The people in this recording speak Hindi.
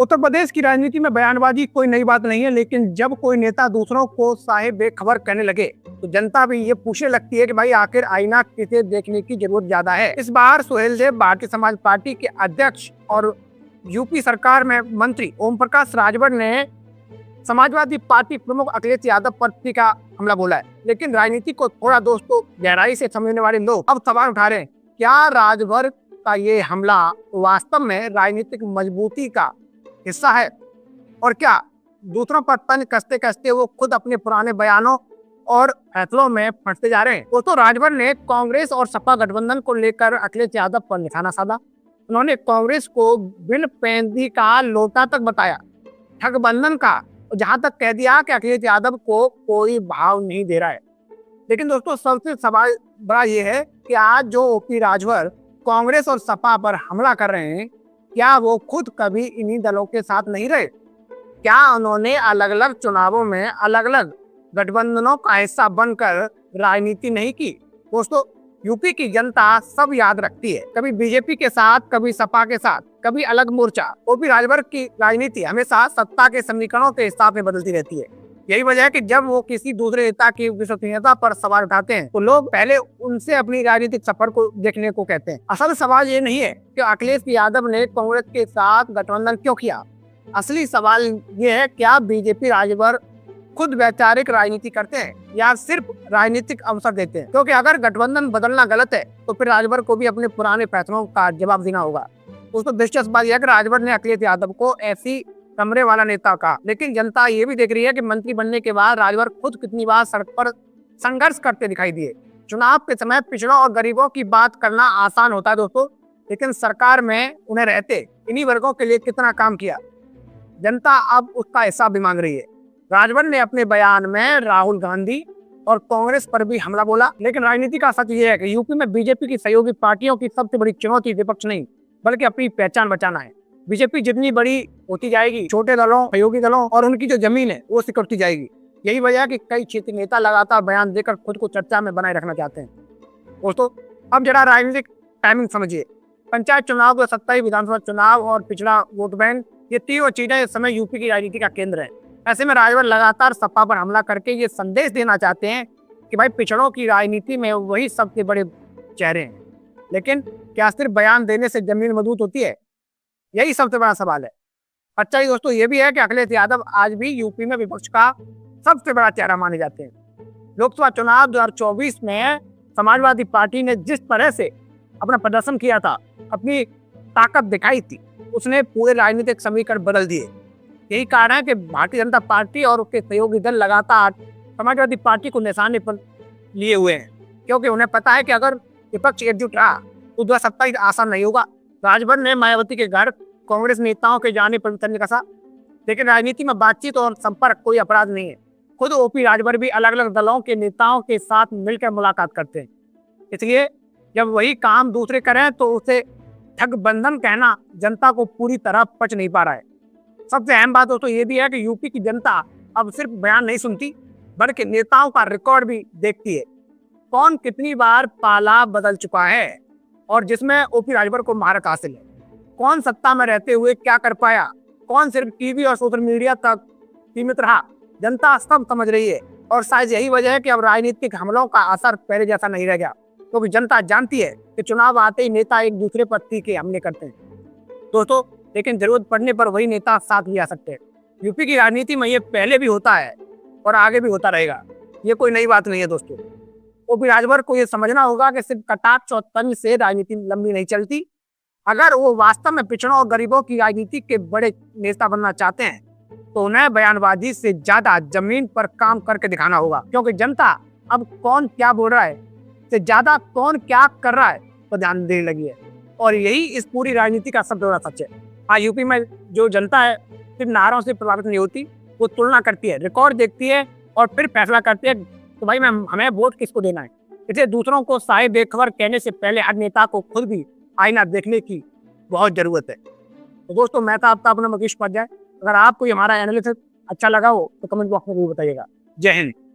उत्तर प्रदेश की राजनीति में बयानबाजी कोई नई बात नहीं है, लेकिन जब कोई नेता दूसरों को साहिब बेखबर कहने लगे तो जनता भी ये पूछने लगती है कि भाई आखिर आईना किसे देखने की जरूरत ज्यादा है। इस बार सुहेलदेव भारतीय समाज पार्टी के अध्यक्ष और यूपी सरकार में मंत्री ओम प्रकाश राजभर ने समाजवादी पार्टी प्रमुख अखिलेश यादव पर तीखा हमला बोला है। लेकिन राजनीति को थोड़ा दोस्तों गहराई से समझने वाले लोग अब सवाल उठा रहे हैं, क्या राजभर का ये हमला वास्तव में राजनीतिक मजबूती का हिस्सा है, और क्या दूसरों पर तंज कसते कसते वो खुद अपने पुराने बयानों और फैसलों में फंसते जा रहे हैं। दोस्तों, राजभर ने कांग्रेस और सपा गठबंधन को लेकर अखिलेश यादव पर निशाना साधा। उन्होंने कांग्रेस को बिन पैंदी का लोटा तक बताया, ठगबंधन का, जहां तक कह दिया कि अखिलेश यादव को कोई भाव नहीं दे रहा है। लेकिन दोस्तों, सबसे सवाल बड़ा ये है कि आज जो ओपी राजभर कांग्रेस और सपा पर हमला कर रहे हैं, क्या वो खुद कभी इन्हीं दलों के साथ नहीं रहे? क्या उन्होंने अलग अलग चुनावों में अलग अलग गठबंधनों का हिस्सा बनकर राजनीति नहीं की? दोस्तों, यूपी की जनता सब याद रखती है, कभी बीजेपी के साथ, कभी सपा के साथ, कभी अलग मोर्चा। ओपी राजभर की राजनीति हमेशा सत्ता के समीकरणों के हिसाब में बदलती रहती है। यही वजह है कि जब वो किसी दूसरे नेता की विश्वसनीयता पर सवाल उठाते हैं तो लोग पहले उनसे अपनी राजनीतिक सफर को देखने को कहते हैं। असल सवाल ये नहीं है कि अखिलेश यादव ने कांग्रेस के साथ गठबंधन क्यों किया। असली सवाल ये है, क्या बीजेपी राजभर खुद वैचारिक राजनीति करते हैं या सिर्फ राजनीतिक अवसर देते हैं? क्योंकि अगर गठबंधन बदलना गलत है तो फिर राजभर को भी अपने पुराने फैसलों का जवाब देना होगा। दोस्तों, दिलचस्प बात यह है कि राजभर ने अखिलेश यादव को ऐसी कमरे वाला नेता का, लेकिन जनता ये भी देख रही है कि मंत्री बनने के बाद राजभर खुद कितनी बार सड़क पर संघर्ष करते दिखाई दिए। चुनाव के समय पिछड़ों और गरीबों की बात करना आसान होता है दोस्तों, लेकिन सरकार में उन्हें रहते इन्हीं वर्गों के लिए कितना काम किया, जनता अब उसका हिसाब भी मांग रही है। राजभर ने अपने बयान में राहुल गांधी और कांग्रेस पर भी हमला बोला, लेकिन राजनीति का सच ये है कि यूपी में बीजेपी की सहयोगी पार्टियों की सबसे बड़ी चुनौती विपक्ष नहीं बल्कि अपनी पहचान बचाना है। बीजेपी जितनी बड़ी होती जाएगी, छोटे दलों, सहयोगी दलों और उनकी जो जमीन है वो सिकुड़ती जाएगी। यही वजह है कि कई क्षेत्रीय नेता लगातार बयान देकर खुद को चर्चा में बनाए रखना चाहते हैं। दोस्तों, अब जरा राजनीतिक टाइमिंग समझिए। पंचायत चुनाव, 27 विधानसभा चुनाव और पिछड़ा वोट बैंक, ये तीनों चीजें इस समय यूपी की राजनीति का केंद्र है। ऐसे में राजभर लगातार सपा पर हमला करके ये संदेश देना चाहते हैं कि भाई पिछड़ों की राजनीति में वही सबसे बड़े चेहरे हैं। लेकिन क्या सिर्फ बयान देने से जमीन मजबूत होती है? यही सबसे बड़ा सवाल है। सच्चाई दोस्तों ये भी है कि अखिलेश यादव आज भी यूपी में विपक्ष का सबसे बड़ा चेहरा माने जाते हैं। लोकसभा चुनाव 2024 में समाजवादी पार्टी ने जिस तरह से अपना प्रदर्शन किया था, अपनी ताकत दिखाई थी, उसने पूरे राजनीतिक समीकरण बदल दिए। यही कारण है कि भारतीय जनता पार्टी और उसके सहयोगी दल लगातार समाजवादी पार्टी को निशाने पर लिए हुए हैं, क्योंकि उन्हें पता है कि अगर विपक्ष एकजुट रहा तो 2027 आसान नहीं होगा। राजभर ने मायावती के घर कांग्रेस नेताओं के जाने पर तंज कसा, लेकिन राजनीति में बातचीत और संपर्क कोई अपराध नहीं है। खुद ओपी राजभर भी अलग अलग दलों के नेताओं के साथ मिलकर मुलाकात करते हैं। इसलिए जब वही काम दूसरे करें तो उसे ठगबंधन कहना जनता को पूरी तरह पच नहीं पा रहा है। सबसे अहम बात दोस्तों ये भी है कि यूपी की जनता अब सिर्फ बयान नहीं सुनती बल्कि नेताओं का रिकॉर्ड भी देखती है। कौन कितनी बार पाला बदल चुका है और जिसमें ओपी राजभर को महारत हासिल है, कौन सत्ता में रहते हुए क्या कर पाया, कौन सिर्फ टीवी और सोशल मीडिया तक सीमित रहा, जनता सब समझ रही है। और शायद यही वजह है कि अब राजनीतिक हमलों का असर पहले जैसा नहीं रह गया, क्योंकि जनता जानती है कि चुनाव आते ही नेता एक दूसरे पर तीखे हमले करते हैं दोस्तों, लेकिन जरूरत पड़ने पर वही नेता साथ ले आ सकते हैं। यूपी की राजनीति में ये पहले भी होता है और आगे भी होता रहेगा, ये कोई नई बात नहीं है दोस्तों। ओपी राजभर को ये समझना होगा कि सिर्फ कटाक्ष और तंज से राजनीति लंबी नहीं चलती। अगर वो वास्तव में पिछड़ों और गरीबों की राजनीति के बड़े नेता बनना चाहते हैं तो उन्हें बयानबाजी से ज्यादा जमीन पर काम करके दिखाना होगा, क्योंकि जनता अब कौन क्या बोल रहा है से ज्यादा कौन क्या कर रहा है तो ध्यान देने लगी है। और यही इस पूरी राजनीति का सबसे बड़ा सच है। हाँ, यूपी में जो जनता है सिर्फ नारों से प्रभावित नहीं होती, वो तुलना करती है, रिकॉर्ड देखती है और फिर फैसला करती है तो भाई हमें वोट किसको देना है। इसलिए दूसरों को साहिब बेखबर कहने से पहले हर नेता को खुद भी आईना देखने की बहुत जरूरत है। तो दोस्तों, मैं था आपका अपना मुकेश उपाध्याय। अगर आपको हमारा एनालिसिस अच्छा लगा हो तो कमेंट बॉक्स में जरूर बताइएगा। जय हिंद।